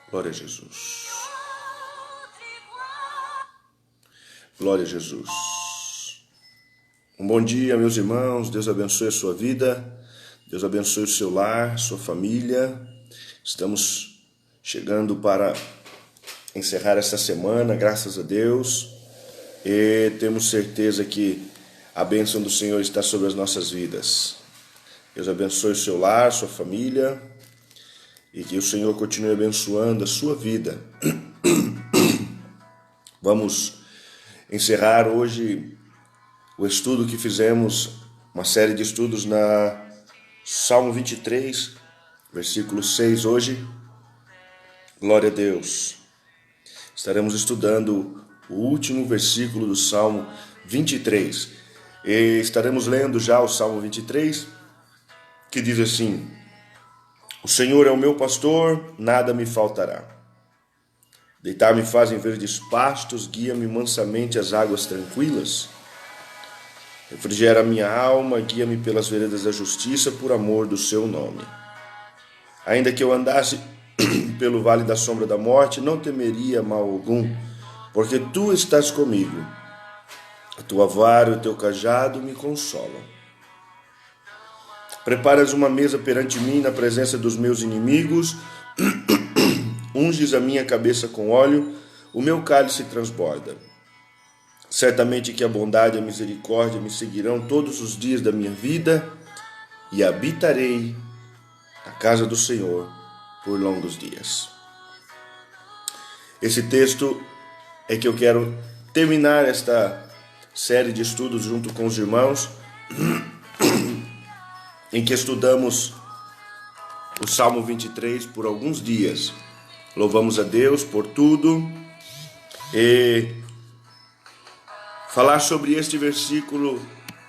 Glória a Jesus. Glória a Jesus. Um bom dia, meus irmãos. Deus abençoe a sua vida. Deus abençoe o seu lar, sua família. Estamos chegando para encerrar essa semana, graças a Deus. E temos certeza que a bênção do Senhor está sobre as nossas vidas. Deus abençoe o seu lar, sua família. E que o Senhor continue abençoando a sua vida. Vamos encerrar hoje o estudo que fizemos, uma série de estudos na Salmo 23, versículo 6 hoje. Glória a Deus. Estaremos estudando o último versículo do Salmo 23. E estaremos lendo já o Salmo 23, que diz assim: O Senhor é o meu pastor, nada me faltará. Deitar-me faz em verdes pastos, guia-me mansamente às águas tranquilas. Refrigera a minha alma, guia-me pelas veredas da justiça, por amor do seu nome. Ainda que eu andasse pelo vale da sombra da morte, não temeria mal algum, porque tu estás comigo. A tua vara e o teu cajado me consolam. Preparas uma mesa perante mim na presença dos meus inimigos, unges a minha cabeça com óleo, o meu cálice transborda. Certamente que a bondade e a misericórdia me seguirão todos os dias da minha vida, e habitarei na casa do Senhor por longos dias. Esse texto é que eu quero terminar esta série de estudos junto com os irmãos, em que estudamos o Salmo 23 por alguns dias. Louvamos a Deus por tudo e falar sobre este versículo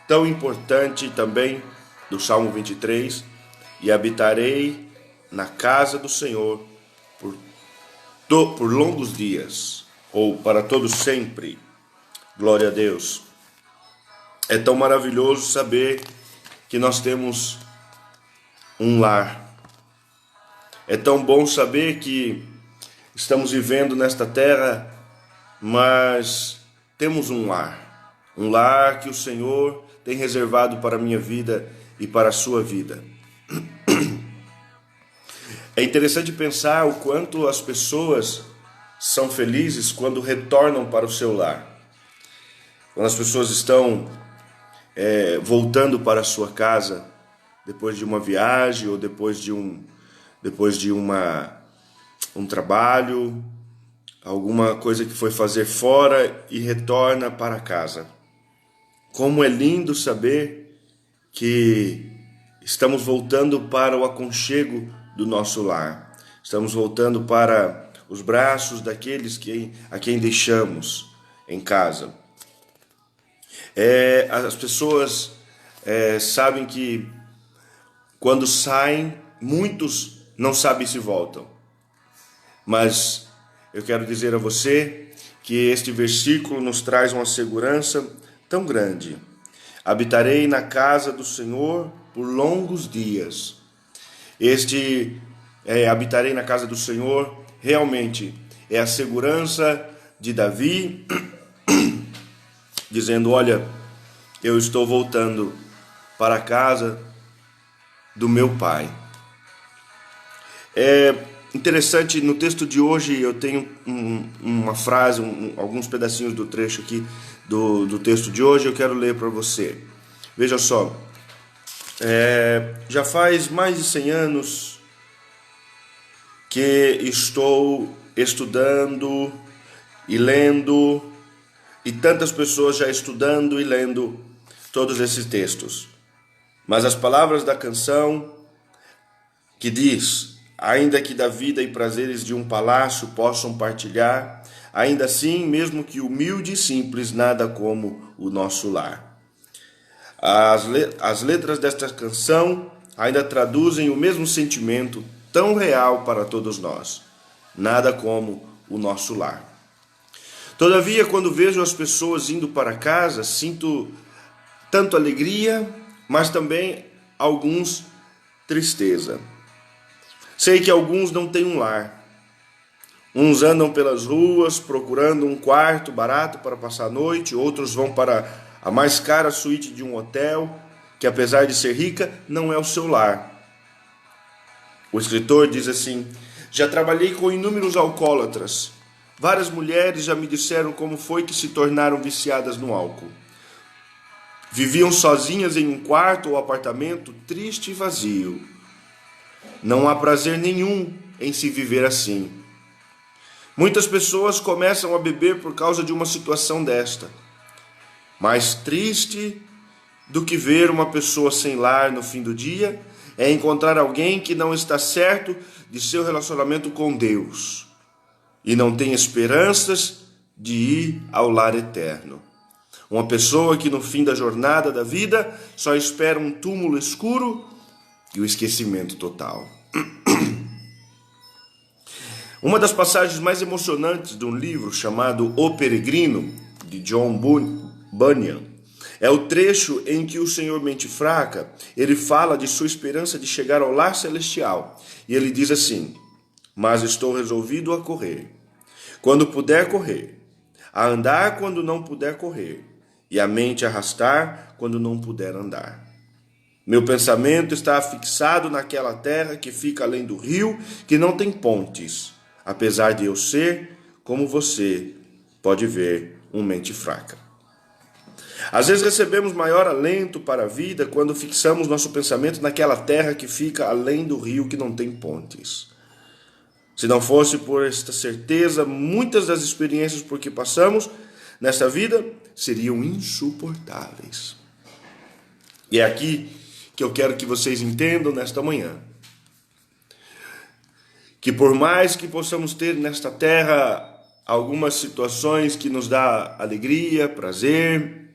tão importante também do Salmo 23, e habitarei na casa do Senhor por longos dias, ou para todos sempre. Glória a Deus. É tão maravilhoso saber que nós temos um lar. É tão bom saber que estamos vivendo nesta terra, mas temos um lar que o Senhor tem reservado para a minha vida e para a sua vida. É interessante pensar o quanto as pessoas são felizes quando retornam para o seu lar. Quando as pessoas estão voltando para a sua casa depois de uma viagem ou depois de um trabalho, alguma coisa que foi fazer fora e retorna para casa. Como é lindo saber que estamos voltando para o aconchego do nosso lar. Estamos voltando para os braços daqueles a quem deixamos em casa. As pessoas sabem que quando saem, muitos não sabem se voltam. Mas eu quero dizer a você que este versículo nos traz uma segurança tão grande. Habitarei na casa do Senhor por longos dias. Habitarei na casa do Senhor realmente é a segurança de Davi, dizendo: olha, eu estou voltando para a casa do meu pai. É interessante, no texto de hoje eu tenho uma frase, alguns pedacinhos do trecho aqui do texto de hoje, eu quero ler para você. Veja só, já faz mais de 100 anos que estou estudando e lendo, e tantas pessoas já estudando e lendo todos esses textos. Mas as palavras da canção que diz: ainda que da vida e prazeres de um palácio possam partilhar, ainda assim, mesmo que humilde e simples, nada como o nosso lar. As letras desta canção ainda traduzem o mesmo sentimento tão real para todos nós. Nada como o nosso lar. Todavia, quando vejo as pessoas indo para casa, sinto tanto alegria, mas também alguns tristeza. Sei que alguns não têm um lar, Uns andam pelas ruas procurando um quarto barato para passar a noite, outros vão para a mais cara suíte de um hotel, que apesar de ser rica, não é o seu lar. O escritor diz assim: já trabalhei com inúmeros alcoólatras. Várias mulheres já me disseram como foi que se tornaram viciadas no álcool. Viviam sozinhas em um quarto ou apartamento triste e vazio. Não há prazer nenhum em se viver assim. Muitas pessoas começam a beber por causa de uma situação desta. Mais triste do que ver uma pessoa sem lar no fim do dia é encontrar alguém que não está certo de seu relacionamento com Deus e não tem esperanças de ir ao lar eterno. Uma pessoa que no fim da jornada da vida só espera um túmulo escuro e o esquecimento total. Uma das passagens mais emocionantes de um livro chamado O Peregrino, de John Bunyan, é o trecho em que o Senhor Mente Fraca, ele fala de sua esperança de chegar ao lar celestial. E ele diz assim: mas estou resolvido a correr, quando puder correr, a andar quando não puder correr, e a mente arrastar quando não puder andar. Meu pensamento está fixado naquela terra que fica além do rio, que não tem pontes, apesar de eu ser, como você pode ver, mente fraca. Às vezes recebemos maior alento para a vida quando fixamos nosso pensamento naquela terra que fica além do rio que não tem pontes. Se não fosse por esta certeza, muitas das experiências por que passamos nesta vida seriam insuportáveis. E é aqui que eu quero que vocês entendam nesta manhã. Que por mais que possamos ter nesta terra algumas situações que nos dá alegria, prazer,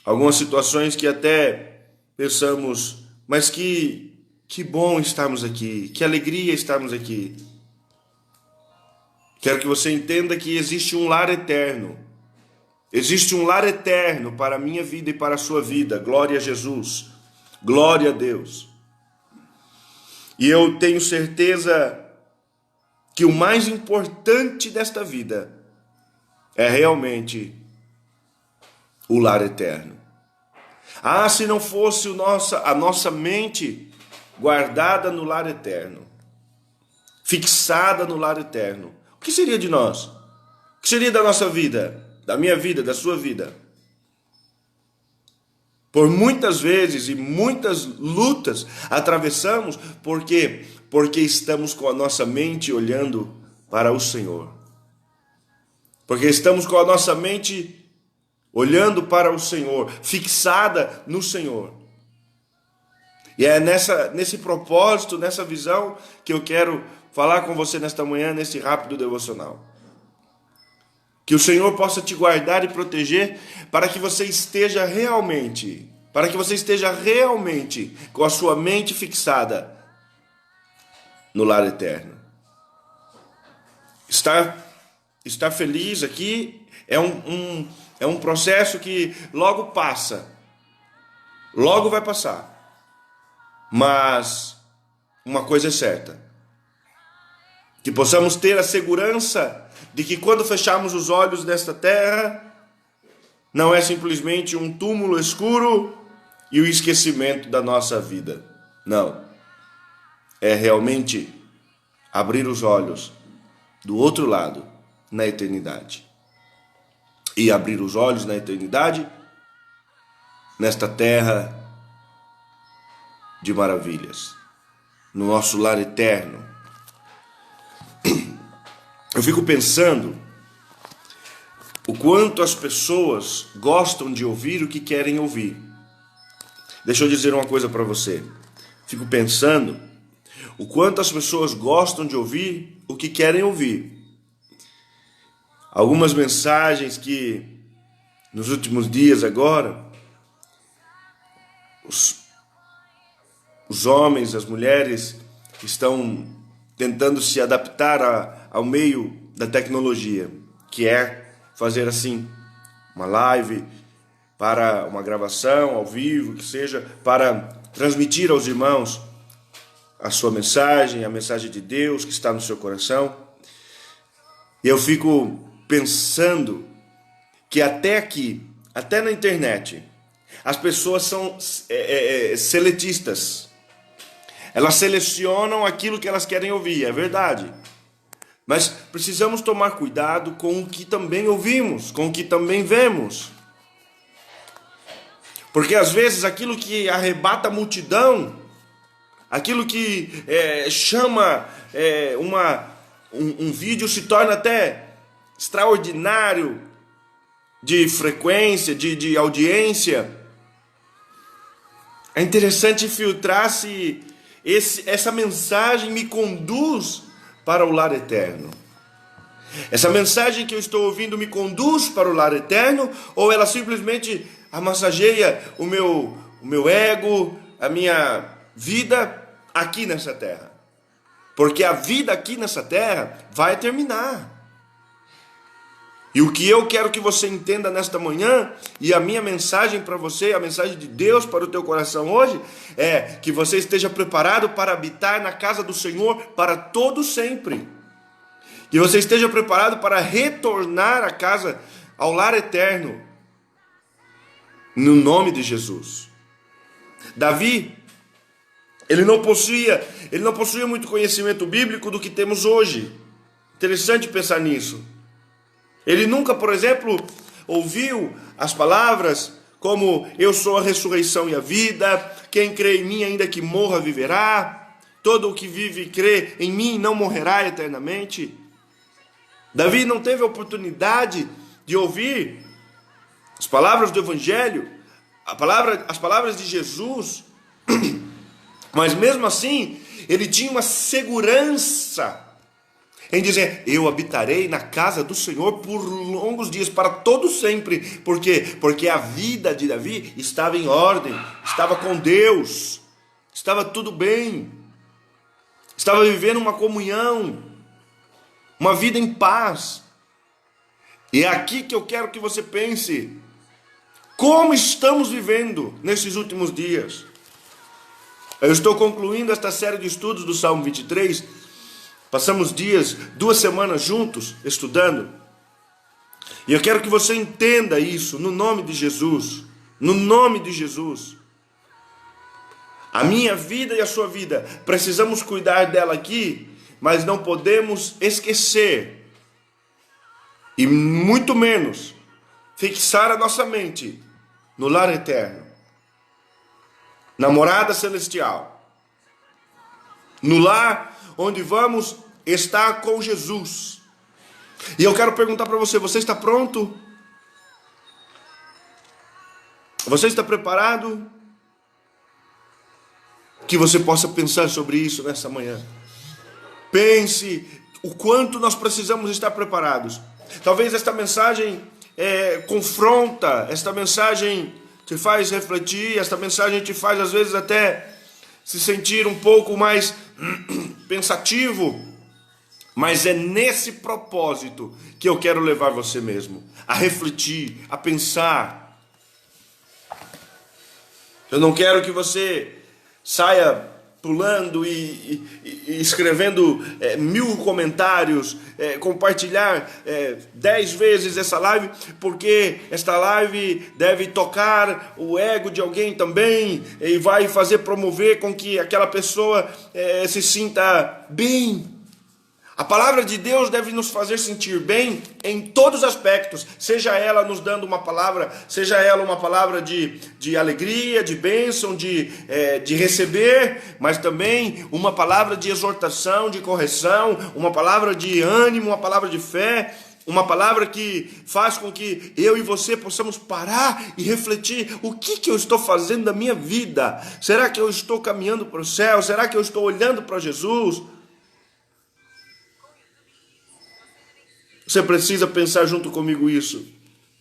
algumas situações que até pensamos, mas que bom estarmos aqui, que alegria estarmos aqui. Quero que você entenda que existe um lar eterno. Existe um lar eterno para a minha vida e para a sua vida. Glória a Jesus. Glória a Deus. E eu tenho certeza que o mais importante desta vida é realmente o lar eterno. Ah, se não fosse a nossa mente guardada no lar eterno, fixada no lar eterno, o que seria de nós? O que seria da nossa vida, da minha vida, da sua vida? Por muitas vezes e muitas lutas atravessamos, por quê? Porque estamos com a nossa mente olhando para o Senhor. Porque estamos com a nossa mente olhando para o Senhor, fixada no Senhor. E é nesse propósito, nessa visão, que eu quero falar com você nesta manhã, nesse rápido devocional. Que o Senhor possa te guardar e proteger para que você esteja realmente com a sua mente fixada no lar eterno. Estar feliz aqui é um processo que logo passa, logo vai passar. Mas uma coisa é certa, que possamos ter a segurança de que quando fecharmos os olhos desta terra, não é simplesmente um túmulo escuro e o esquecimento da nossa vida. Não. É realmente abrir os olhos do outro lado, na eternidade. E abrir os olhos na eternidade, nesta terra de maravilhas, no nosso lar eterno. Eu fico pensando o quanto as pessoas gostam de ouvir o que querem ouvir. Deixa eu dizer uma coisa para você. Fico pensando o quanto as pessoas gostam de ouvir o que querem ouvir. Algumas mensagens que nos últimos dias agora, os homens, as mulheres estão tentando se adaptar ao meio da tecnologia, que é fazer assim, uma live para uma gravação ao vivo, que seja para transmitir aos irmãos a sua mensagem, a mensagem de Deus que está no seu coração. E eu fico pensando que até aqui, até na internet, as pessoas são seletistas. Elas selecionam aquilo que elas querem ouvir, é verdade. Mas precisamos tomar cuidado com o que também ouvimos, com o que também vemos. Porque às vezes aquilo que arrebata a multidão, aquilo que chama um vídeo se torna até extraordinário de frequência, de audiência. É interessante filtrar se essa mensagem me conduz para o lar eterno. Essa mensagem que eu estou ouvindo me conduz para o lar eterno, ou ela simplesmente amassageia o meu ego, a minha vida aqui nessa terra? Porque a vida aqui nessa terra vai terminar. E o que eu quero que você entenda nesta manhã, e a minha mensagem para você, a mensagem de Deus para o teu coração hoje, é que você esteja preparado para habitar na casa do Senhor para todo sempre. Que você esteja preparado para retornar à casa, ao lar eterno, no nome de Jesus. Davi, ele não possuía muito conhecimento bíblico do que temos hoje. Interessante pensar nisso. Ele nunca, por exemplo, ouviu as palavras como eu sou a ressurreição e a vida, quem crê em mim ainda que morra viverá, todo o que vive e crê em mim não morrerá eternamente. Davi não teve a oportunidade de ouvir as palavras do Evangelho, as palavras de Jesus, mas mesmo assim ele tinha uma segurança em dizer, eu habitarei na casa do Senhor por longos dias, para todo sempre. Por quê? Porque a vida de Davi estava em ordem, estava com Deus, estava tudo bem, estava vivendo uma comunhão, uma vida em paz. E é aqui que eu quero que você pense, como estamos vivendo nesses últimos dias? Eu estou concluindo esta série de estudos do Salmo 23, passamos 2 semanas juntos estudando. E eu quero que você entenda isso no nome de Jesus. No nome de Jesus. A minha vida e a sua vida, precisamos cuidar dela aqui, mas não podemos esquecer, e muito menos fixar a nossa mente no lar eterno, na morada celestial, no lar onde vamos estar com Jesus. E eu quero perguntar para você, você está pronto? Você está preparado? Que você possa pensar sobre isso nessa manhã. Pense o quanto nós precisamos estar preparados. Talvez esta mensagem confronta, esta mensagem te faz refletir, esta mensagem te faz às vezes até se sentir um pouco mais pensativo, mas é nesse propósito que eu quero levar você mesmo a refletir, a pensar. Eu não quero que você saia pulando e escrevendo 1000 comentários, compartilhar 10 vezes essa live, porque esta live deve tocar o ego de alguém também, e vai promover com que aquela pessoa se sinta bem. A palavra de Deus deve nos fazer sentir bem em todos os aspectos, seja ela nos dando uma palavra, seja ela uma palavra de alegria, de bênção, de receber, mas também uma palavra de exortação, de correção, uma palavra de ânimo, uma palavra de fé, uma palavra que faz com que eu e você possamos parar e refletir: o que eu estou fazendo da minha vida? Será que eu estou caminhando para o céu? Será que eu estou olhando para Jesus? Você precisa pensar junto comigo isso.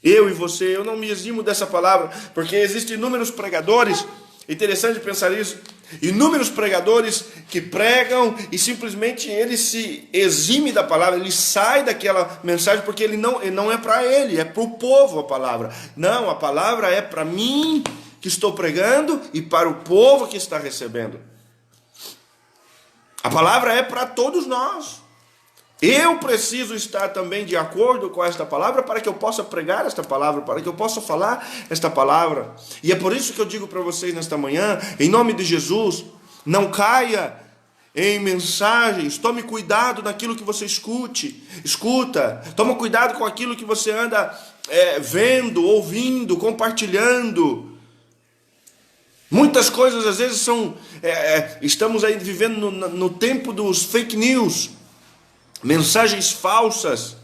Eu e você, eu não me eximo dessa palavra, porque existem inúmeros pregadores, interessante pensar isso, inúmeros pregadores que pregam e simplesmente ele se exime da palavra, ele sai daquela mensagem porque ele não é para ele, é para o povo a palavra. Não, a palavra é para mim que estou pregando e para o povo que está recebendo. A palavra é para todos nós. Eu preciso estar também de acordo com esta palavra para que eu possa pregar esta palavra, para que eu possa falar esta palavra. E é por isso que eu digo para vocês nesta manhã, em nome de Jesus, não caia em mensagens, tome cuidado naquilo que você escuta, tome cuidado com aquilo que você anda vendo, ouvindo, compartilhando. Muitas coisas às vezes estamos aí vivendo no tempo dos fake news, mensagens falsas,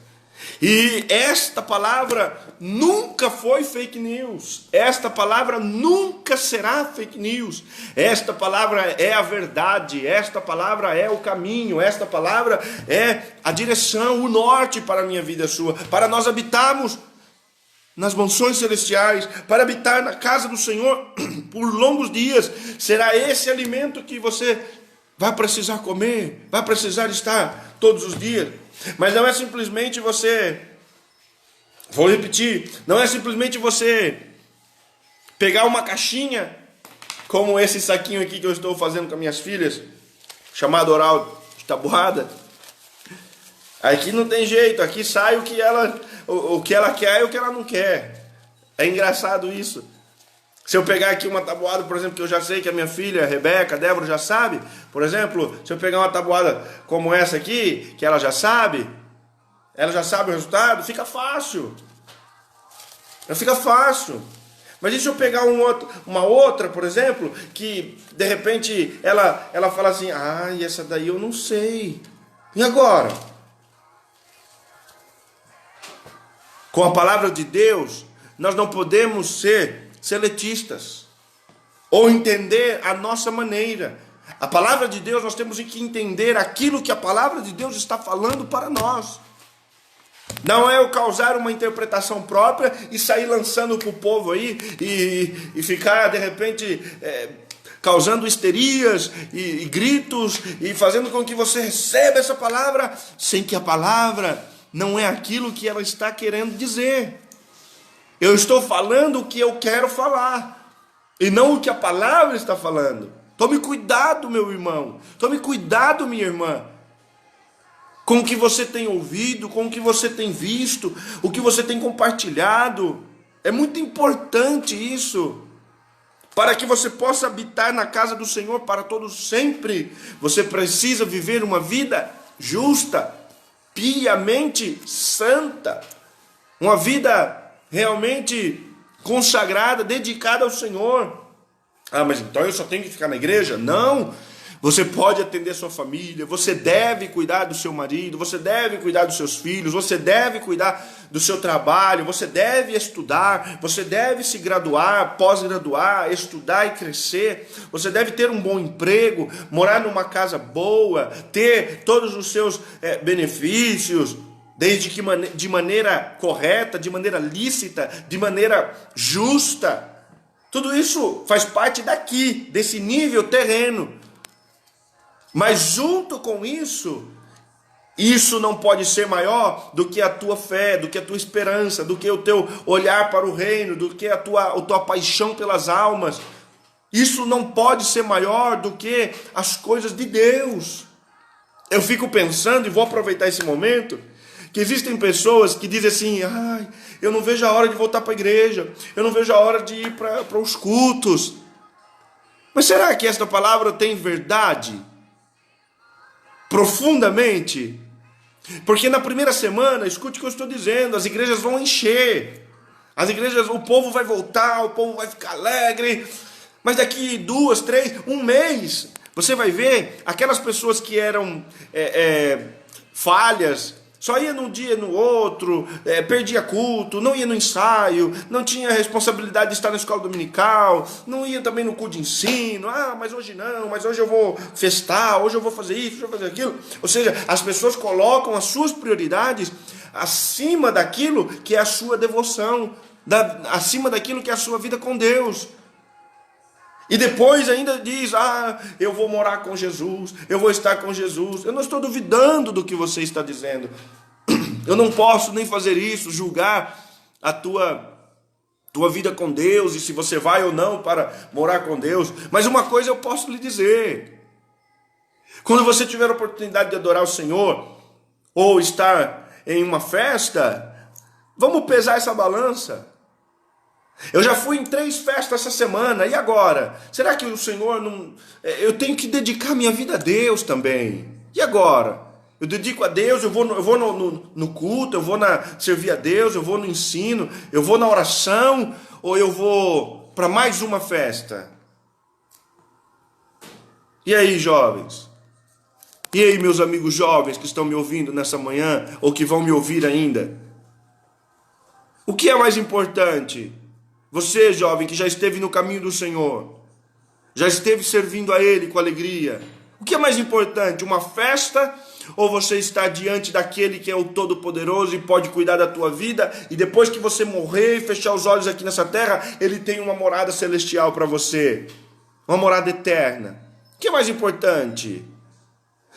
e esta palavra nunca foi fake news, esta palavra nunca será fake news, esta palavra é a verdade, esta palavra é o caminho, esta palavra é a direção, o norte para a minha vida e a sua, para nós habitarmos nas mansões celestiais, para habitar na casa do Senhor por longos dias. Será esse alimento que você vai precisar comer, vai precisar estar todos os dias. Mas não é simplesmente você, vou repetir, não é simplesmente você pegar uma caixinha, como esse saquinho aqui que eu estou fazendo com as minhas filhas, chamado oral de tabuada. Aqui não tem jeito, aqui sai o que ela quer e o que ela não quer. É engraçado isso. Se eu pegar aqui uma tabuada, por exemplo, que eu já sei que a minha filha, a Rebeca, a Débora já sabe, por exemplo, se eu pegar uma tabuada como essa aqui, que ela já sabe o resultado, fica fácil. Fica fácil. Mas e se eu pegar uma outra, por exemplo, que de repente ela fala assim, e essa daí eu não sei. E agora? Com a palavra de Deus, nós não podemos ser seletistas ou entender a nossa maneira. A palavra de Deus, nós temos que entender aquilo que a palavra de Deus está falando para nós. Não é eu causar uma interpretação própria e sair lançando para o povo aí e ficar de repente causando histerias e gritos e fazendo com que você receba essa palavra sem que a palavra não é aquilo que ela está querendo dizer. Eu estou falando o que eu quero falar e não o que a palavra está falando. Tome cuidado, meu irmão. Tome cuidado, minha irmã, com o que você tem ouvido, com o que você tem visto, o que você tem compartilhado. É muito importante isso. Para que você possa habitar na casa do Senhor para todos sempre, você precisa viver uma vida justa, piamente santa, uma vida realmente consagrada, dedicada ao Senhor. Mas então eu só tenho que ficar na igreja? Não, você pode atender sua família, você deve cuidar do seu marido, você deve cuidar dos seus filhos, você deve cuidar do seu trabalho, você deve estudar, você deve se graduar, pós-graduar, estudar e crescer, você deve ter um bom emprego, morar numa casa boa, ter todos os seus benefícios, desde que de maneira correta, de maneira lícita, de maneira justa. Tudo isso faz parte daqui, desse nível terreno. Mas junto com isso não pode ser maior do que a tua fé, do que a tua esperança, do que o teu olhar para o reino, do que a tua paixão pelas almas. Isso não pode ser maior do que as coisas de Deus. Eu fico pensando, e vou aproveitar esse momento, que existem pessoas que dizem assim, eu não vejo a hora de voltar para a igreja, eu não vejo a hora de ir para os cultos. Mas será que esta palavra tem verdade? Profundamente? Porque na primeira semana, escute o que eu estou dizendo, as igrejas vão encher, as igrejas, o povo vai voltar, o povo vai ficar alegre, mas daqui 2, 3, um mês, você vai ver aquelas pessoas que eram falhas, só ia num dia no outro, perdia culto, não ia no ensaio, não tinha responsabilidade de estar na escola dominical, não ia também no culto de ensino, mas hoje não, mas hoje eu vou festar, hoje eu vou fazer isso, hoje eu vou fazer aquilo. Ou seja, as pessoas colocam as suas prioridades acima daquilo que é a sua devoção, acima daquilo que é a sua vida com Deus. E depois ainda diz, eu vou morar com Jesus, eu vou estar com Jesus. Eu não estou duvidando do que você está dizendo. Eu não posso nem fazer isso, julgar a tua vida com Deus e se você vai ou não para morar com Deus. Mas uma coisa eu posso lhe dizer. Quando você tiver a oportunidade de adorar o Senhor, ou estar em uma festa, vamos pesar essa balança. Eu já fui em 3 festas essa semana, e agora? Será que o Senhor não... Eu tenho que dedicar minha vida a Deus também. E agora? Eu dedico a Deus, eu vou no culto, eu vou servir a Deus, eu vou no ensino, eu vou na oração, ou eu vou para mais uma festa? E aí, jovens? E aí, meus amigos jovens que estão me ouvindo nessa manhã, ou que vão me ouvir ainda? O que é mais importante? Você, jovem, que já esteve no caminho do Senhor, já esteve servindo a Ele com alegria, o que é mais importante, uma festa, ou você está diante daquele que é o Todo-Poderoso e pode cuidar da tua vida, e depois que você morrer e fechar os olhos aqui nessa terra, Ele tem uma morada celestial para você, uma morada eterna? O que é mais importante?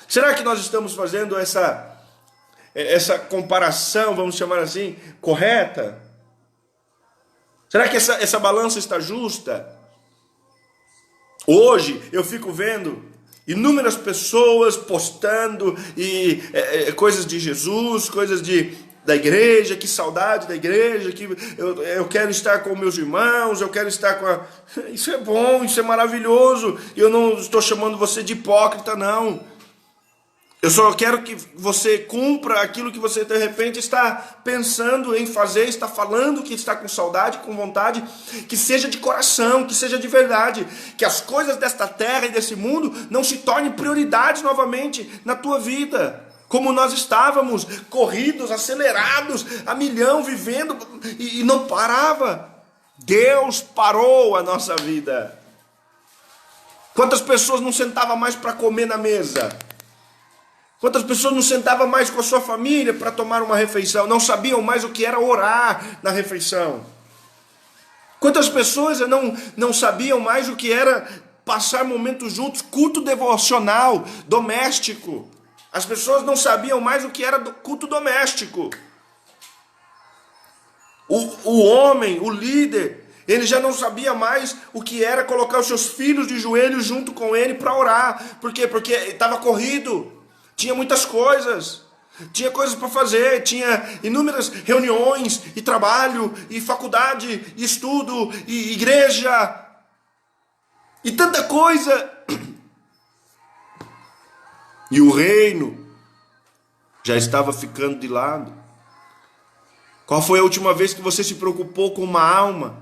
Será que nós estamos fazendo essa comparação, vamos chamar assim, correta? Será que essa balança está justa? Hoje eu fico vendo inúmeras pessoas postando coisas de Jesus, coisas da igreja, que saudade da igreja, que eu quero estar com meus irmãos, eu quero estar com a... Isso é bom, isso é maravilhoso. Eu não estou chamando você de hipócrita, não. Eu só quero que você cumpra aquilo que você de repente está pensando em fazer, está falando que está com saudade, com vontade, que seja de coração, que seja de verdade, que as coisas desta terra e desse mundo não se tornem prioridades novamente na tua vida, como nós estávamos, corridos, acelerados, a milhão, vivendo e não parava. Deus parou a nossa vida. Quantas pessoas não sentavam mais para comer na mesa? Quantas pessoas não sentavam mais com a sua família para tomar uma refeição? Não mais o que era orar na refeição. Quantas pessoas não sabiam mais o que era passar momentos juntos, culto devocional, doméstico. As pessoas não sabiam mais o que era culto doméstico. O homem, o líder, ele já não sabia mais o que era colocar os seus filhos de joelhos junto com ele para orar. Por quê? Porque estava corrido. Tinha muitas coisas, tinha coisas para fazer, tinha inúmeras reuniões, e trabalho, e faculdade, e estudo, e igreja, e tanta coisa. E o reino já estava ficando de lado. Qual foi a última vez que você se preocupou com uma alma?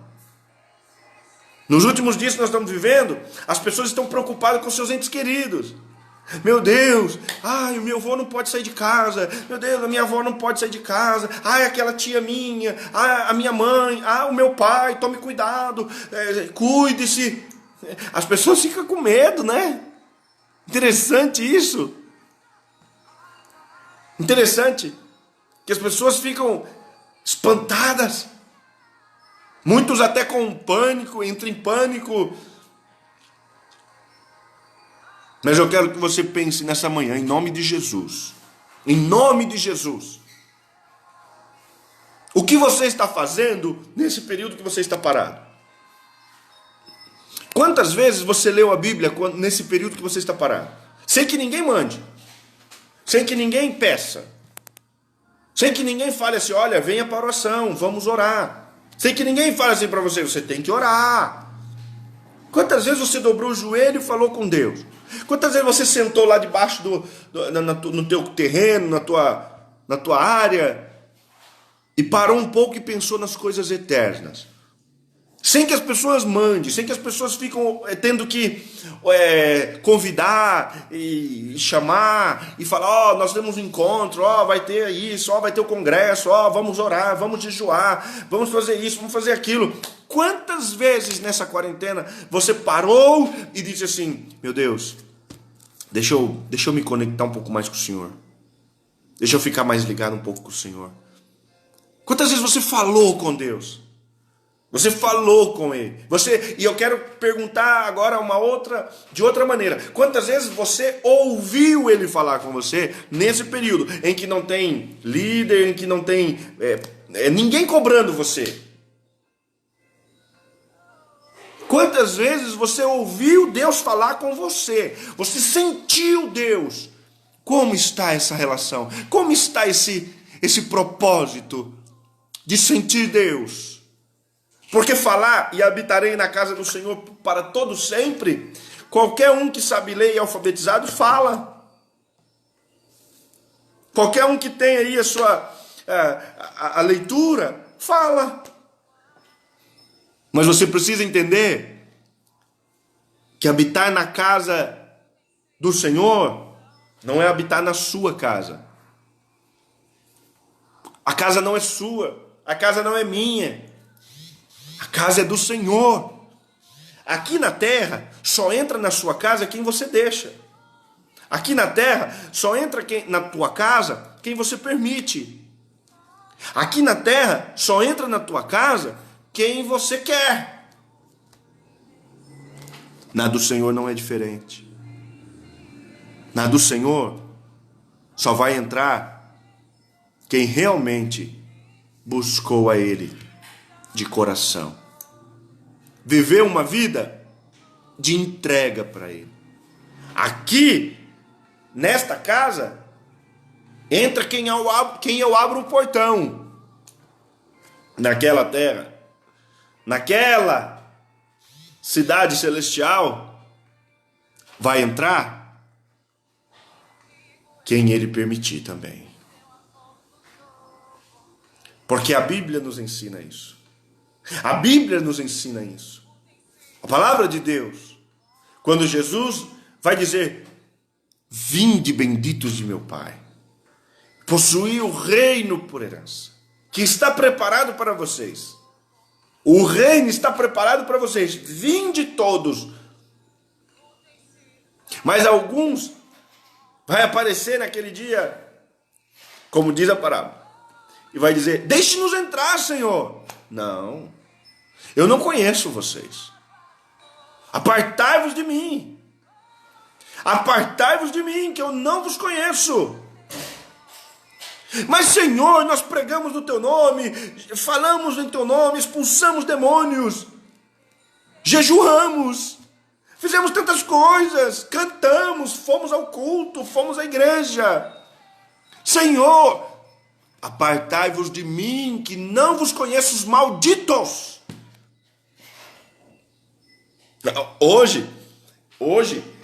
Nos últimos dias que nós estamos vivendo, as pessoas estão preocupadas com seus entes queridos. Meu Deus, ai, o meu avô não pode sair de casa. Meu Deus, a minha avó não pode sair de casa. Ai, aquela tia minha, ai, a minha mãe, o meu pai, tome cuidado, cuide-se. As pessoas ficam com medo, né? Interessante isso. Interessante que as pessoas ficam espantadas. Muitos até com pânico, entram em pânico. Mas eu quero que você pense nessa manhã, em nome de Jesus. Em nome de Jesus. O que você está fazendo nesse período que você está parado? Quantas vezes você leu a Bíblia nesse período que você está parado? Sem que ninguém mande. Sem que ninguém peça. Sem que ninguém fale assim, olha, venha para a oração, vamos orar. Sem que ninguém fale assim para você, você tem que orar. Quantas vezes você dobrou o joelho e falou com Deus? Quantas vezes você sentou lá debaixo no teu terreno, na tua área, e parou um pouco e pensou nas coisas eternas? Sem que as pessoas mandem, sem que as pessoas ficam tendo que convidar e chamar e falar, nós temos um encontro, vai ter isso, vai ter o congresso, vamos orar, vamos jejuar, vamos fazer isso, vamos fazer aquilo. Quantas vezes nessa quarentena você parou e disse assim, meu Deus, deixa eu me conectar um pouco mais com o Senhor. Deixa eu ficar mais ligado um pouco com o Senhor. Quantas vezes você falou com Deus? Você falou com Ele. E eu quero perguntar agora de outra maneira. Quantas vezes você ouviu Ele falar com você nesse período em que não tem líder, em que não tem ninguém cobrando você? Quantas vezes você ouviu Deus falar com você? Você sentiu Deus Como está essa relação? Como está esse propósito de sentir Deus? Porque falar e habitarei na casa do Senhor para todo sempre, qualquer um que sabe ler e alfabetizado fala. Qualquer um que tem aí a leitura, fala. Mas você precisa entender que habitar na casa do Senhor não é habitar na sua casa. A casa não é sua, a casa não é minha. A casa é do Senhor. Aqui na terra, só entra na sua casa quem você deixa. Aqui na terra, só entra na tua casa quem você permite. Aqui na terra, só entra na tua casa quem você quer. Na do Senhor não é diferente. Na do Senhor, só vai entrar quem realmente buscou a Ele de coração. Viveu uma vida de entrega para Ele. Aqui, nesta casa, entra quem eu abro o portão. Naquela terra, naquela cidade celestial, vai entrar quem Ele permitir também. Porque a Bíblia nos ensina isso. A Bíblia nos ensina isso. A palavra de Deus, quando Jesus vai dizer: vinde benditos de meu Pai, possuí o reino por herança, que está preparado para vocês. O reino está preparado para vocês. Vinde todos. Mas alguns vai aparecer naquele dia, como diz a parábola, e vai dizer: deixe-nos entrar, Senhor. Não, eu não conheço vocês. Apartai-vos de mim. Apartai-vos de mim, que eu não vos conheço. Mas, Senhor, nós pregamos no teu nome, falamos em teu nome, expulsamos demônios, jejuamos, fizemos tantas coisas, cantamos, fomos ao culto, fomos à igreja. Senhor, apartai-vos de mim, que não vos conheço, os malditos. Hoje,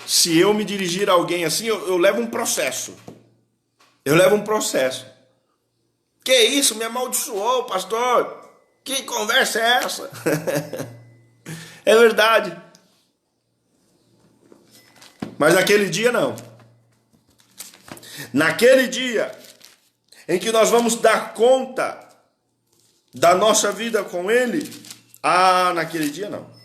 se eu me dirigir a alguém assim, eu levo um processo. Eu levo um processo. Que isso? Me amaldiçoou, pastor? Que conversa é essa? É verdade. Mas naquele dia não. Naquele dia em que nós vamos dar conta da nossa vida com Ele, naquele dia não.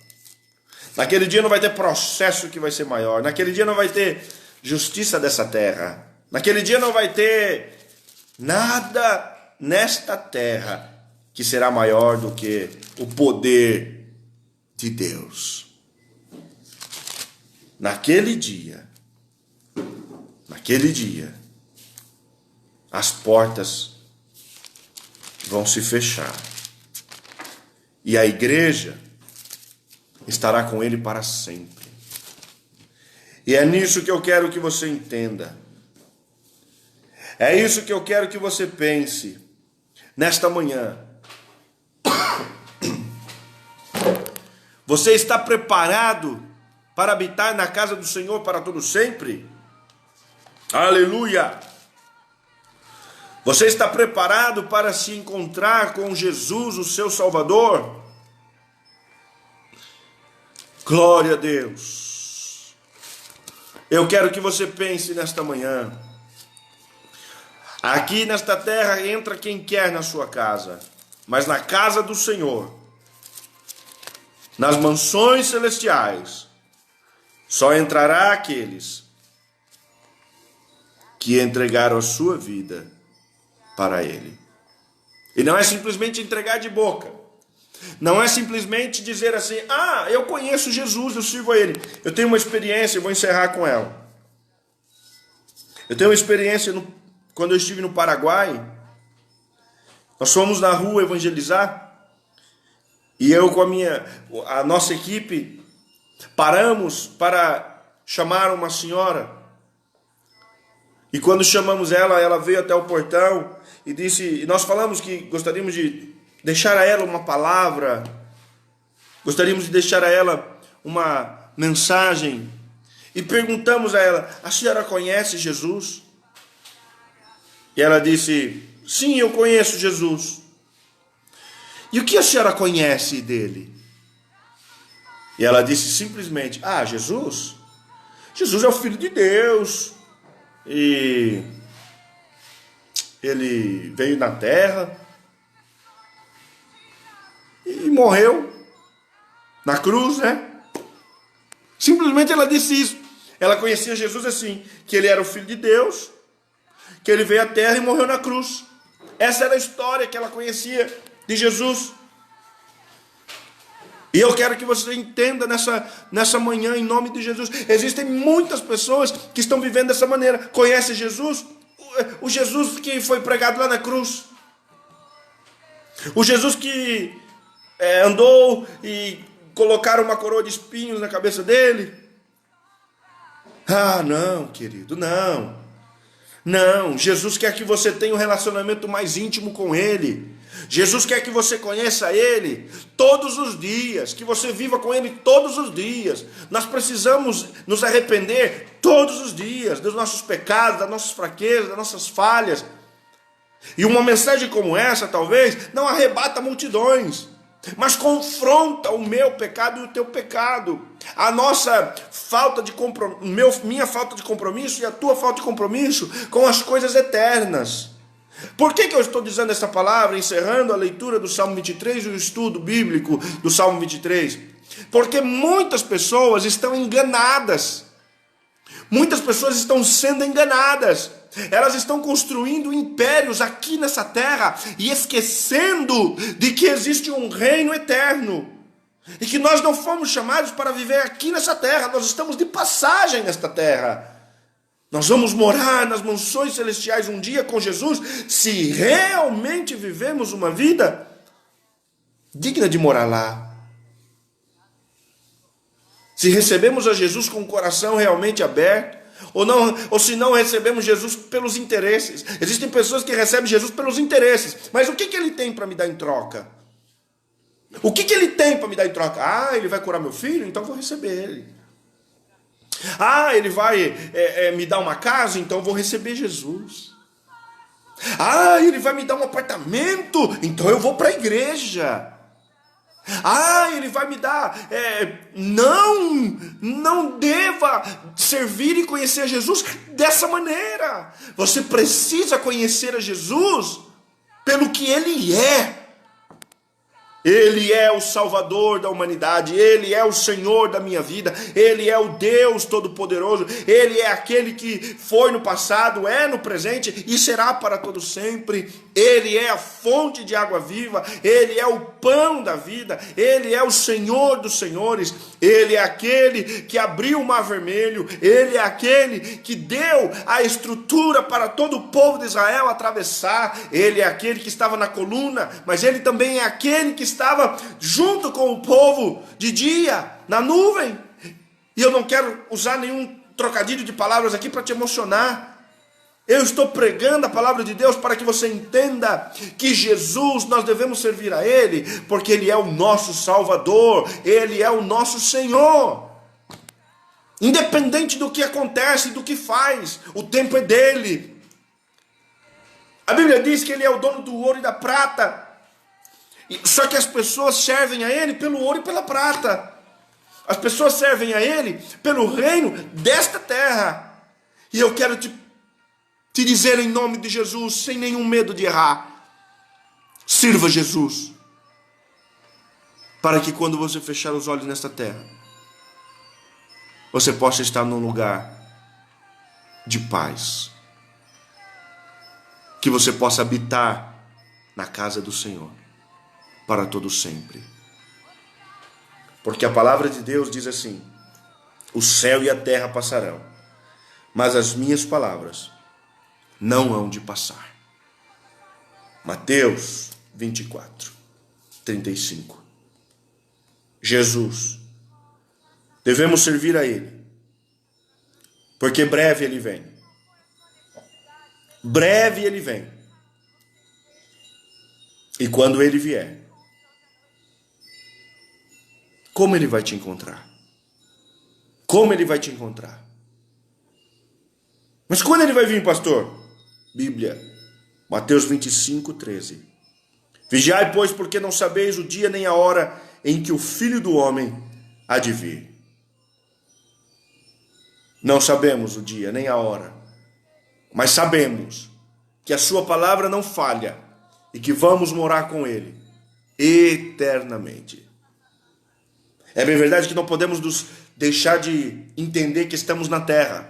Naquele dia não vai ter processo que vai ser maior. Naquele dia não vai ter justiça dessa terra. Naquele dia não vai ter nada nesta terra que será maior do que o poder de Deus. Naquele dia, as portas vão se fechar. E a igreja estará com Ele para sempre. E é nisso que eu quero que você entenda. É isso que eu quero que você pense nesta manhã. Você está preparado para habitar na casa do Senhor para todo sempre? Aleluia! Você está preparado para se encontrar com Jesus, o seu Salvador? Glória a Deus! Eu quero que você pense nesta manhã. Aqui nesta terra entra quem quer na sua casa, mas na casa do Senhor, nas mansões celestiais, só entrará aqueles que entregaram a sua vida para Ele. E não é simplesmente entregar de boca. Não é simplesmente dizer assim: eu conheço Jesus, eu sirvo a Ele. Eu tenho uma experiência, eu vou encerrar com ela. Eu tenho uma experiência quando eu estive no Paraguai. Nós fomos na rua evangelizar. E eu com a nossa equipe paramos para chamar uma senhora E quando chamamos ela, ela veio até o portão e disse, e nós falamos que gostaríamos de deixar a ela uma palavra, gostaríamos de deixar a ela uma mensagem. E perguntamos a ela, a senhora conhece Jesus? E ela disse, sim, eu conheço Jesus. E o que a senhora conhece dele? E ela disse simplesmente, Jesus? Jesus é o Filho de Deus. E ele veio na terra e morreu na cruz, né? Simplesmente ela disse isso. Ela conhecia Jesus assim, que ele era o Filho de Deus, que ele veio à terra e morreu na cruz. Essa era a história que ela conhecia de Jesus. E eu quero que você entenda nessa manhã, em nome de Jesus. Existem muitas pessoas que estão vivendo dessa maneira. Conhece Jesus? O Jesus que foi pregado lá na cruz. O Jesus que andou e colocaram uma coroa de espinhos na cabeça dele. Não, querido, não. Não, Jesus quer que você tenha um relacionamento mais íntimo com Ele. Jesus quer que você conheça Ele todos os dias, que você viva com Ele todos os dias. Nós precisamos nos arrepender todos os dias dos nossos pecados, das nossas fraquezas, das nossas falhas. E uma mensagem como essa, talvez, não arrebata multidões, mas confronta o meu pecado e o teu pecado, a nossa falta de compromisso, minha falta de compromisso e a tua falta de compromisso com as coisas eternas. Por que eu estou dizendo essa palavra, encerrando a leitura do Salmo 23 e o estudo bíblico do Salmo 23? Porque muitas pessoas estão enganadas, muitas pessoas estão sendo enganadas. Elas estão construindo impérios aqui nessa terra e esquecendo de que existe um reino eterno. E que nós não fomos chamados para viver aqui nessa terra, nós estamos de passagem nesta terra. Nós vamos morar nas mansões celestiais um dia com Jesus, se realmente vivemos uma vida digna de morar lá. Se recebemos a Jesus com o coração realmente aberto, ou se não recebemos Jesus pelos interesses. Existem pessoas que recebem Jesus pelos interesses, mas o que ele tem para me dar em troca? O que ele tem para me dar em troca? Ele vai curar meu filho? Então vou receber ele. Ele vai me dar uma casa? Então vou receber Jesus. Ele vai me dar um apartamento? Então eu vou para a igreja. Ele vai me dar. Não deva servir e conhecer a Jesus dessa maneira. Você precisa conhecer a Jesus pelo que Ele é. Ele é o Salvador da humanidade, Ele é o Senhor da minha vida, Ele é o Deus Todo-Poderoso, Ele é aquele que foi no passado, é no presente e será para todo sempre. Ele é a fonte de água viva, Ele é o pão da vida, Ele é o Senhor dos senhores, Ele é aquele que abriu o mar vermelho, Ele é aquele que deu a estrutura para todo o povo de Israel atravessar, Ele é aquele que estava na coluna, mas Ele também é aquele que estava junto com o povo de dia, na nuvem. E eu não quero usar nenhum trocadilho de palavras aqui para te emocionar. Eu estou pregando a palavra de Deus para que você entenda que Jesus, nós devemos servir a Ele, porque Ele é o nosso Salvador, Ele é o nosso Senhor. Independente do que acontece, do que faz, o tempo é dele. A Bíblia diz que Ele é o dono do ouro e da prata. Só que as pessoas servem a Ele pelo ouro e pela prata. As pessoas servem a Ele pelo reino desta terra. E eu quero te dizer em nome de Jesus, sem nenhum medo de errar, sirva Jesus, para que quando você fechar os olhos nesta terra, você possa estar num lugar de paz, que você possa habitar na casa do Senhor para todo sempre. Porque a palavra de Deus diz assim: o céu e a terra passarão, mas as minhas palavras não hão de passar. Mateus 24, 35. Jesus, devemos servir a Ele, porque breve Ele vem. Breve ele vem. E quando ele vier, como ele vai te encontrar? Como ele vai te encontrar? Mas quando ele vai vir, pastor? Bíblia, Mateus 25, 13. Vigiai, pois, porque não sabeis o dia nem a hora em que o Filho do Homem há de vir. Não sabemos o dia nem a hora, mas sabemos que a sua palavra não falha e que vamos morar com ele eternamente. É bem verdade que não podemos nos deixar de entender que estamos na terra.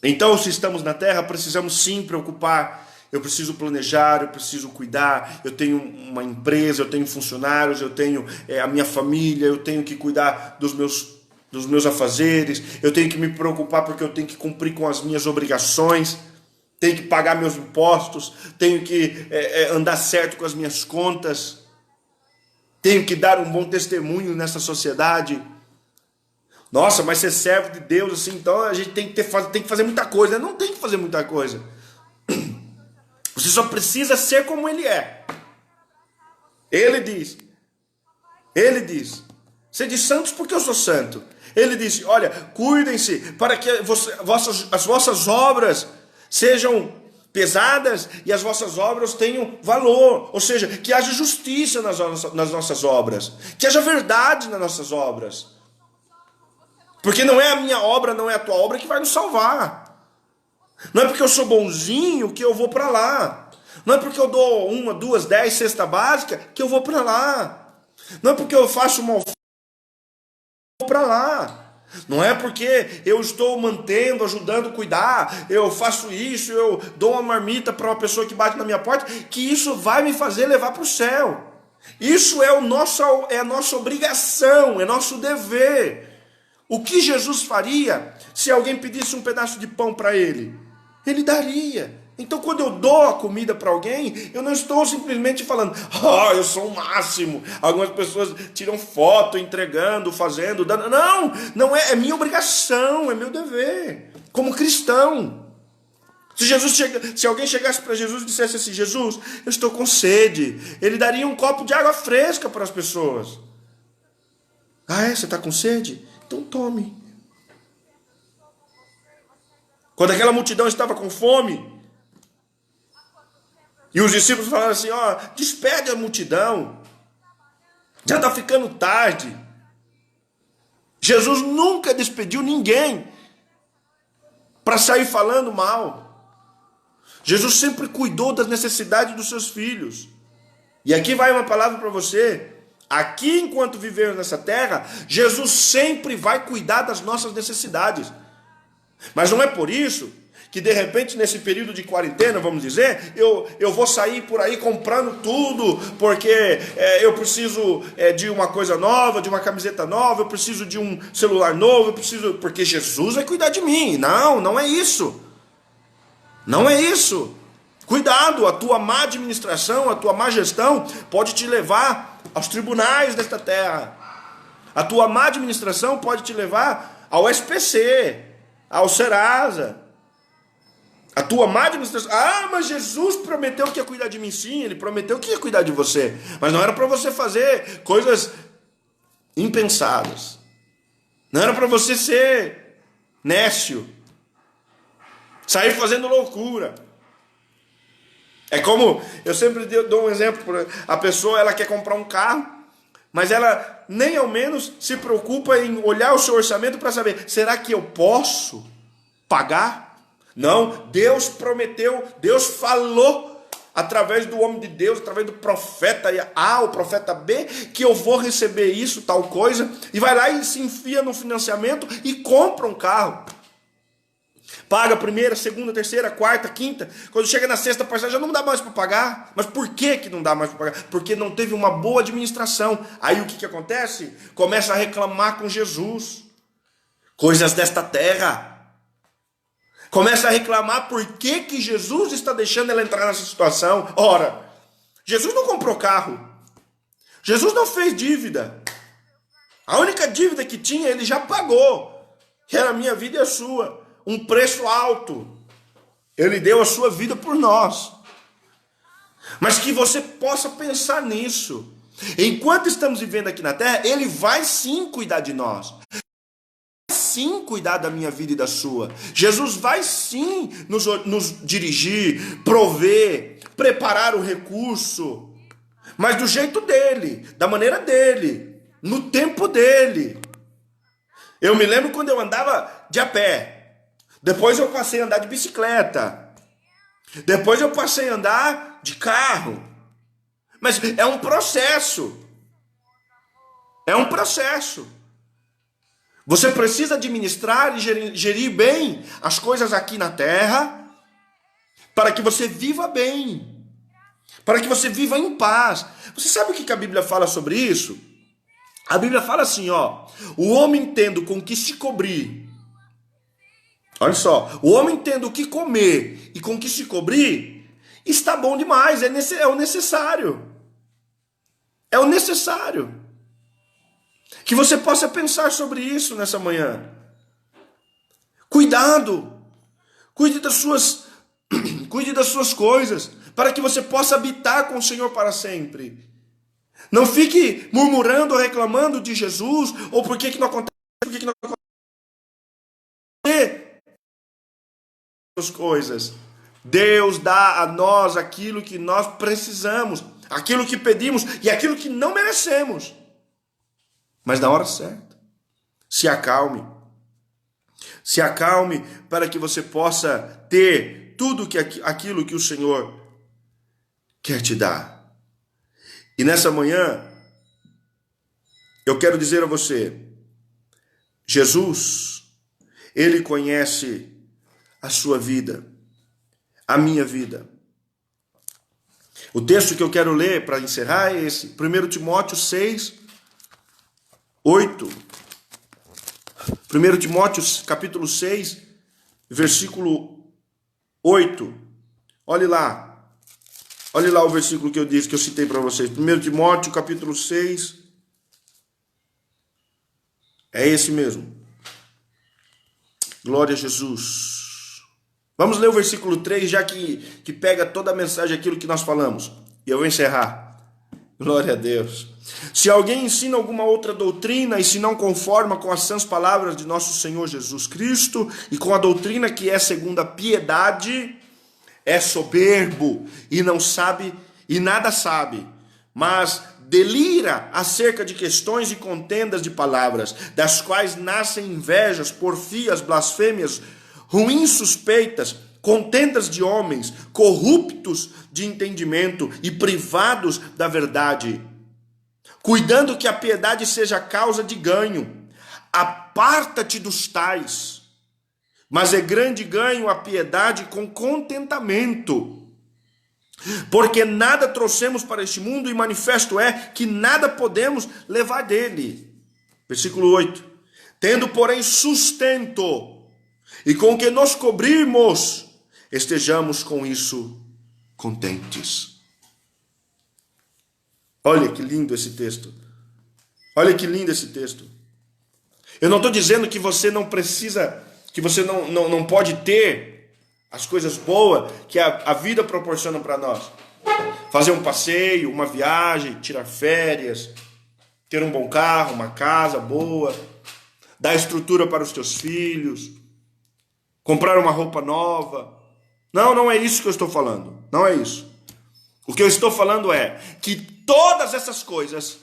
Então, se estamos na terra, precisamos sim preocupar. Eu preciso planejar, eu preciso cuidar. Eu tenho uma empresa, eu tenho funcionários, eu tenho a minha família, eu tenho que cuidar dos meus afazeres. Eu tenho que me preocupar porque eu tenho que cumprir com as minhas obrigações. Tenho que pagar meus impostos. Tenho que andar certo com as minhas contas. Tenho que dar um bom testemunho nessa sociedade. Nossa, mas ser servo de Deus, assim, então a gente tem que fazer muita coisa. Não tem que fazer muita coisa. Você só precisa ser como Ele é. Ele diz, sede santos porque eu sou santo. Ele disse, olha, cuidem-se para que as vossas obras sejam pesadas e as vossas obras tenham valor. Ou seja, que haja justiça nas nossas obras. Que haja verdade nas nossas obras. Porque não é a minha obra, não é a tua obra que vai nos salvar. Não é porque eu sou bonzinho que eu vou para lá. Não é porque eu dou 1, 2, 10 cesta básica que eu vou para lá. Não é porque eu faço uma oferta que eu vou para lá. Não é porque eu estou mantendo, ajudando a cuidar, eu faço isso, eu dou uma marmita para uma pessoa que bate na minha porta, que isso vai me fazer levar para o céu. Isso é a nossa obrigação, é nosso dever. O que Jesus faria se alguém pedisse um pedaço de pão para ele? Ele daria. Então, quando eu dou a comida para alguém, eu não estou simplesmente falando, eu sou o máximo. Algumas pessoas tiram foto entregando, fazendo, dando. Não é minha obrigação, é meu dever, como cristão. Se alguém chegasse para Jesus e dissesse assim, Jesus, eu estou com sede, ele daria um copo de água fresca para as pessoas. Você está com sede? Então tome. Quando aquela multidão estava com fome, e os discípulos falaram assim, despede a multidão, já está ficando tarde. Jesus nunca despediu ninguém para sair falando mal. Jesus sempre cuidou das necessidades dos seus filhos. E aqui vai uma palavra para você. Aqui, enquanto vivemos nessa terra, Jesus sempre vai cuidar das nossas necessidades. Mas não é por isso que, de repente, nesse período de quarentena, vamos dizer, eu vou sair por aí comprando tudo, porque eu preciso de uma coisa nova, de uma camiseta nova, eu preciso de um celular novo, porque Jesus vai cuidar de mim. Não é isso. Não é isso. Cuidado, a tua má administração, a tua má gestão pode te levar aos tribunais desta terra. A tua má administração pode te levar ao SPC, ao Serasa. A tua má administração... mas Jesus prometeu que ia cuidar de mim. Sim, Ele prometeu que ia cuidar de você. Mas não era para você fazer coisas impensadas. Não era para você ser nécio. Sair fazendo loucura. É como, eu sempre dou um exemplo, a pessoa ela quer comprar um carro, mas ela nem ao menos se preocupa em olhar o seu orçamento para saber, será que eu posso pagar? Não, Deus prometeu, Deus falou através do homem de Deus, através do profeta A, o profeta B, que eu vou receber isso, tal coisa, e vai lá e se enfia no financiamento e compra um carro. Paga a primeira, segunda, terceira, quarta, quinta. Quando chega na sexta parcela já não dá mais para pagar. Mas por que não dá mais para pagar? Porque não teve uma boa administração. Aí o que acontece? Começa a reclamar com Jesus. Coisas desta terra. Começa a reclamar por que Jesus está deixando ela entrar nessa situação. Ora, Jesus não comprou carro. Jesus não fez dívida. A única dívida que tinha ele já pagou. Que era a minha vida e a sua. Um preço alto. Ele deu a sua vida por nós. Mas que você possa pensar nisso. Enquanto estamos vivendo aqui na terra, Ele vai sim cuidar de nós. Vai sim cuidar da minha vida e da sua. Jesus vai sim nos dirigir, prover, preparar o recurso. Mas do jeito dele, da maneira dele, no tempo dele. Eu me lembro quando eu andava de a pé. Depois eu passei a andar de bicicleta. Depois eu passei a andar de carro. Mas é um processo. É um processo. Você precisa administrar e gerir bem as coisas aqui na terra para que você viva bem. Para que você viva em paz. Você sabe o que a Bíblia fala sobre isso? A Bíblia fala assim, ó. O homem tendo com que se cobrir. Olha só, o homem tendo o que comer e com que se cobrir, está bom demais, é o necessário. É o necessário. Que você possa pensar sobre isso nessa manhã. Cuidado, cuide das suas coisas, para que você possa habitar com o Senhor para sempre. Não fique murmurando ou reclamando de Jesus, ou por que não acontece, por que não acontece. Coisas. Deus dá a nós aquilo que nós precisamos, aquilo que pedimos e aquilo que não merecemos. Mas na hora certa. Se acalme. Se acalme para que você possa ter tudo aquilo que o Senhor quer te dar. E nessa manhã, eu quero dizer a você, Jesus, Ele conhece a sua vida, a minha vida. O texto que eu quero ler para encerrar é esse, 1 Timóteo 6, 8. 1 Timóteo capítulo 6, versículo 8. Olhe lá o versículo que eu disse, que eu citei para vocês. 1 Timóteo capítulo 6, é esse mesmo. Glória a Jesus. Vamos ler o versículo 3, já que pega toda a mensagem, aquilo que nós falamos. E eu vou encerrar. Glória a Deus. Se alguém ensina alguma outra doutrina e se não conforma com as sãs palavras de nosso Senhor Jesus Cristo e com a doutrina que é segundo a piedade, é soberbo e não sabe e nada sabe, mas delira acerca de questões e contendas de palavras, das quais nascem invejas, porfias, blasfêmias, ruins suspeitas, contendas de homens, corruptos de entendimento e privados da verdade, cuidando que a piedade seja causa de ganho. Aparta-te dos tais, mas é grande ganho a piedade com contentamento. Porque nada trouxemos para este mundo e manifesto é que nada podemos levar dele. Versículo 8. Tendo, porém, sustento e com que nos cobrirmos, estejamos com isso contentes. Olha que lindo esse texto. Olha que lindo esse texto. Eu não estou dizendo que você não precisa, que você não pode ter as coisas boas que a vida proporciona para nós. Fazer um passeio, uma viagem, tirar férias, ter um bom carro, uma casa boa, dar estrutura para os teus filhos, comprar uma roupa nova. Não é isso que eu estou falando. Não é isso. O que eu estou falando é que todas essas coisas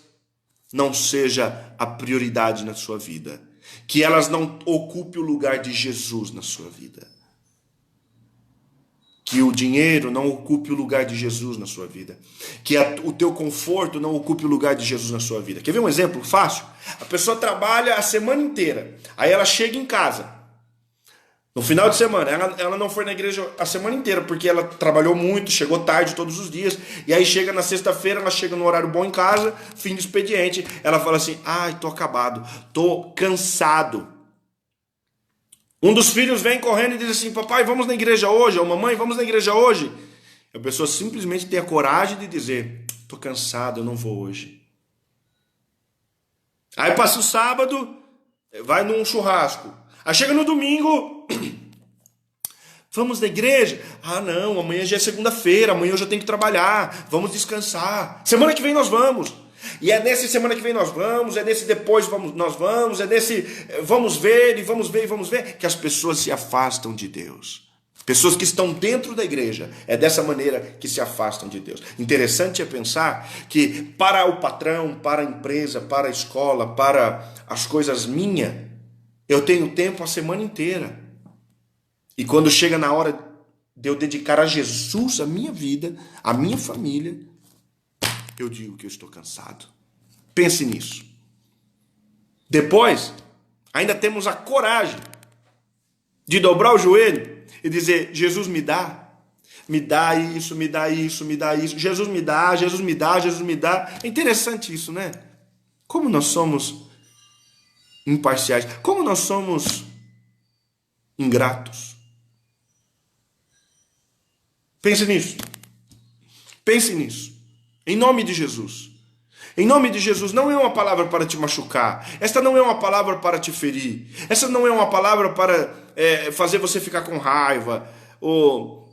não seja a prioridade na sua vida. Que elas não ocupem o lugar de Jesus na sua vida. Que o dinheiro não ocupe o lugar de Jesus na sua vida. Que o teu conforto não ocupe o lugar de Jesus na sua vida. Quer ver um exemplo fácil? A pessoa trabalha a semana inteira. Aí ela chega em casa. No final de semana, ela não foi na igreja a semana inteira, porque ela trabalhou muito, chegou tarde todos os dias, e aí chega na sexta-feira, ela chega no horário bom em casa, fim do expediente, ela fala assim, ai, tô acabado, tô cansado. Um dos filhos vem correndo e diz assim, papai, vamos na igreja hoje, ou mamãe, vamos na igreja hoje. A pessoa simplesmente tem a coragem de dizer, tô cansado, eu não vou hoje. Aí passa o sábado, vai num churrasco. Aí chega no domingo, Vamos na igreja? Ah, não, amanhã já é segunda-feira, amanhã eu já tenho que trabalhar, vamos descansar. Semana que vem nós vamos. E é nesse semana que vem nós vamos, é nesse depois nós vamos, é nesse vamos ver e vamos ver e vamos ver, que as pessoas se afastam de Deus. Pessoas que estão dentro da igreja, é dessa maneira que se afastam de Deus. Interessante é pensar que para o patrão, para a empresa, para a escola, para as coisas minhas, eu tenho tempo a semana inteira. E quando chega na hora de eu dedicar a Jesus a minha vida, a minha família, eu digo que eu estou cansado. Pense nisso. Depois, ainda temos a coragem de dobrar o joelho e dizer, Jesus me dá isso, me dá isso, me dá isso. Jesus me dá, Jesus me dá, Jesus me dá. É interessante isso, né? Como nós somos imparciais, como nós somos ingratos. Pense nisso. Pense nisso. Em nome de Jesus. Em nome de Jesus, não é uma palavra para te machucar. Esta não é uma palavra para te ferir. Essa não é uma palavra para fazer você ficar com raiva.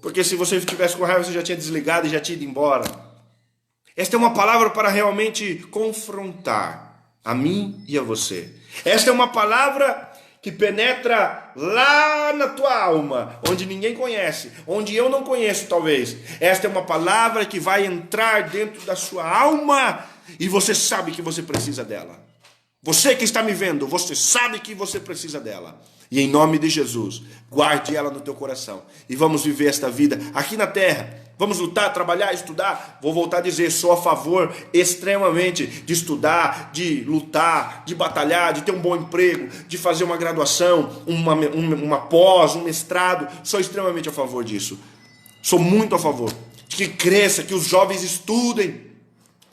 Porque se você estivesse com raiva, você já tinha desligado e já tinha ido embora. Esta é uma palavra para realmente confrontar a mim e a você. Esta é uma palavra que penetra lá na tua alma, onde ninguém conhece, onde eu não conheço talvez. Esta é uma palavra que vai entrar dentro da sua alma e você sabe que você precisa dela. Você que está me vendo, você sabe que você precisa dela. E em nome de Jesus, guarde ela no teu coração. E vamos viver esta vida aqui na terra. Vamos lutar, trabalhar, estudar. Vou voltar a dizer, sou a favor extremamente de estudar, de lutar, de batalhar, de ter um bom emprego, de fazer uma graduação, uma pós, um mestrado. Sou extremamente a favor disso. Sou muito a favor de que cresça, que os jovens estudem,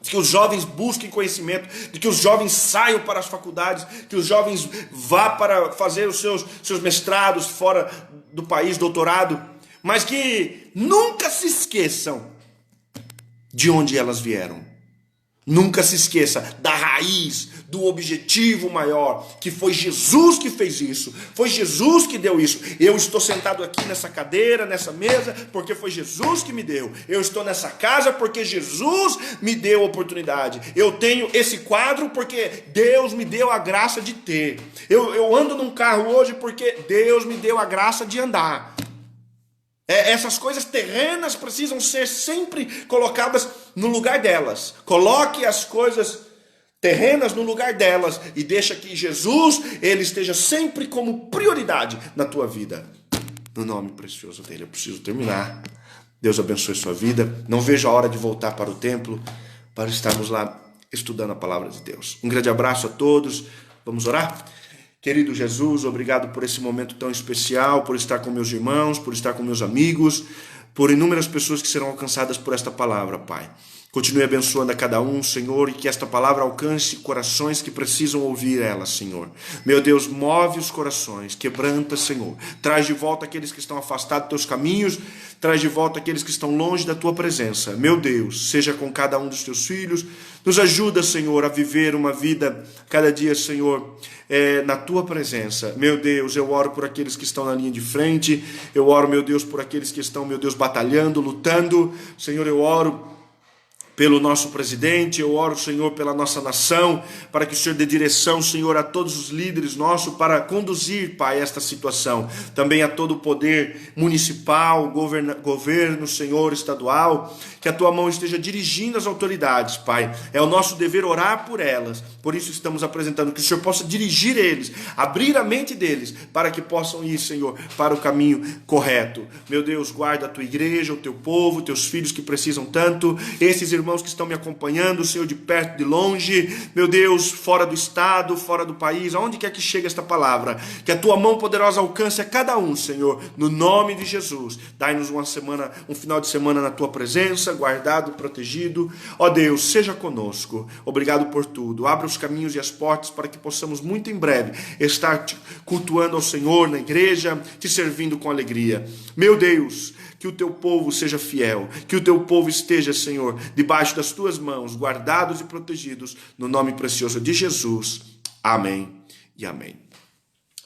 de que os jovens busquem conhecimento, de que os jovens saiam para as faculdades, que os jovens vá para fazer os seus mestrados fora do país, doutorado, mas que nunca se esqueçam de onde elas vieram. Nunca se esqueça da raiz, do objetivo maior, que foi Jesus que fez isso, foi Jesus que deu isso. Eu estou sentado aqui nessa cadeira, nessa mesa, porque foi Jesus que me deu. Eu estou nessa casa porque Jesus me deu a oportunidade. Eu tenho esse quadro porque Deus me deu a graça de ter. Eu ando num carro hoje porque Deus me deu a graça de andar. Essas coisas terrenas precisam ser sempre colocadas no lugar delas. Coloque as coisas terrenas no lugar delas e deixa que Jesus, ele esteja sempre como prioridade na tua vida. No nome precioso dele, eu preciso terminar. Deus abençoe sua vida. Não vejo a hora de voltar para o templo para estarmos lá estudando a palavra de Deus. Um grande abraço a todos. Vamos orar? Querido Jesus, obrigado por esse momento tão especial, por estar com meus irmãos, por estar com meus amigos, por inúmeras pessoas que serão alcançadas por esta palavra, Pai. Continue abençoando a cada um, Senhor, e que esta palavra alcance corações que precisam ouvir ela, Senhor. Meu Deus, move os corações, quebranta, Senhor. Traz de volta aqueles que estão afastados dos teus caminhos, traz de volta aqueles que estão longe da tua presença. Meu Deus, seja com cada um dos teus filhos. Nos ajuda, Senhor, a viver uma vida cada dia, Senhor, na tua presença. Meu Deus, eu oro por aqueles que estão na linha de frente. Eu oro, meu Deus, por aqueles que estão, meu Deus, batalhando, lutando. Senhor, eu oro pelo nosso presidente, eu oro, Senhor, pela nossa nação, para que o Senhor dê direção, Senhor, a todos os líderes nossos, para conduzir, Pai, esta situação. Também a todo o poder municipal, governo, Senhor, estadual, que a Tua mão esteja dirigindo as autoridades, Pai. É o nosso dever orar por elas, por isso estamos apresentando, que o Senhor possa dirigir eles, abrir a mente deles, para que possam ir, Senhor, para o caminho correto. Meu Deus, guarda a Tua igreja, o Teu povo, Teus filhos que precisam tanto, esses irmãos que estão me acompanhando, Senhor, de perto, de longe, meu Deus, fora do estado, fora do país, aonde quer que chegue esta palavra, que a Tua mão poderosa alcance a cada um, Senhor, no nome de Jesus. Dai-nos um final de semana na Tua presença, guardado, protegido. Ó Deus, seja conosco. Obrigado por tudo. Abra os caminhos e as portas para que possamos muito em breve estar te cultuando ao Senhor na igreja, te servindo com alegria. Meu Deus, que o Teu povo seja fiel, que o Teu povo esteja, Senhor, debaixo das Tuas mãos, guardados e protegidos, no nome precioso de Jesus. Amém e amém.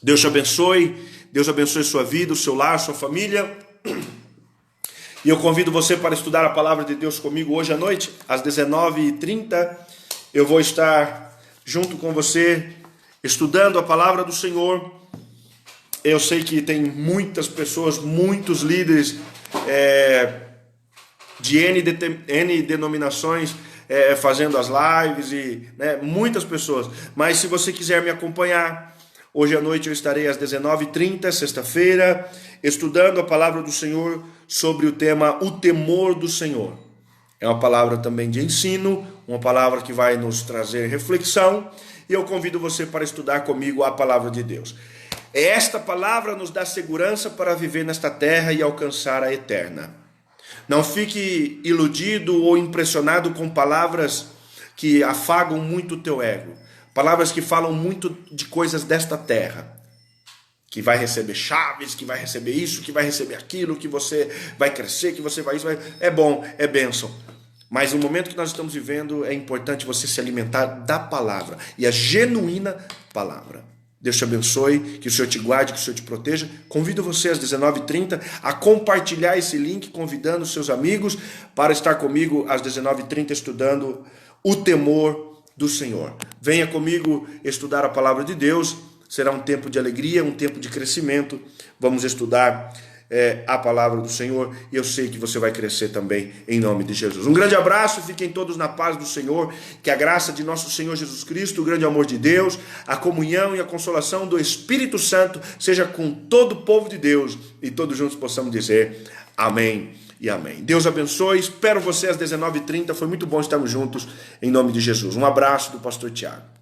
Deus te abençoe, Deus abençoe sua vida, o seu lar, sua família. E eu convido você para estudar a palavra de Deus comigo hoje à noite, às 19h30. Eu vou estar junto com você, estudando a palavra do Senhor. Eu sei que tem muitas pessoas, muitos líderes de N denominações fazendo as lives, e muitas pessoas. Mas se você quiser me acompanhar, hoje à noite eu estarei às 19h30, sexta-feira, estudando a palavra do Senhor sobre o tema O Temor do Senhor. É uma palavra também de ensino, uma palavra que vai nos trazer reflexão, e eu convido você para estudar comigo a palavra de Deus. Esta palavra nos dá segurança para viver nesta terra e alcançar a eterna. Não fique iludido ou impressionado com palavras que afagam muito o teu ego. Palavras que falam muito de coisas desta terra. Que vai receber chaves, que vai receber isso, que vai receber aquilo, que você vai crescer, que você vai isso. É bom, é bênção. Mas no momento que nós estamos vivendo, é importante você se alimentar da palavra. E a genuína palavra. Deus te abençoe, que o Senhor te guarde, que o Senhor te proteja. Convido você às 19h30 a compartilhar esse link, convidando seus amigos para estar comigo às 19h30 estudando o temor do Senhor. Venha comigo estudar a palavra de Deus. Será um tempo de alegria, um tempo de crescimento. Vamos estudar a palavra do Senhor, e eu sei que você vai crescer também, em nome de Jesus. Um grande abraço, fiquem todos na paz do Senhor, que a graça de nosso Senhor Jesus Cristo, o grande amor de Deus, a comunhão e a consolação do Espírito Santo seja com todo o povo de Deus, e todos juntos possamos dizer amém e amém. Deus abençoe, espero você às 19h30, foi muito bom estarmos juntos, em nome de Jesus. Um abraço do pastor Tiago.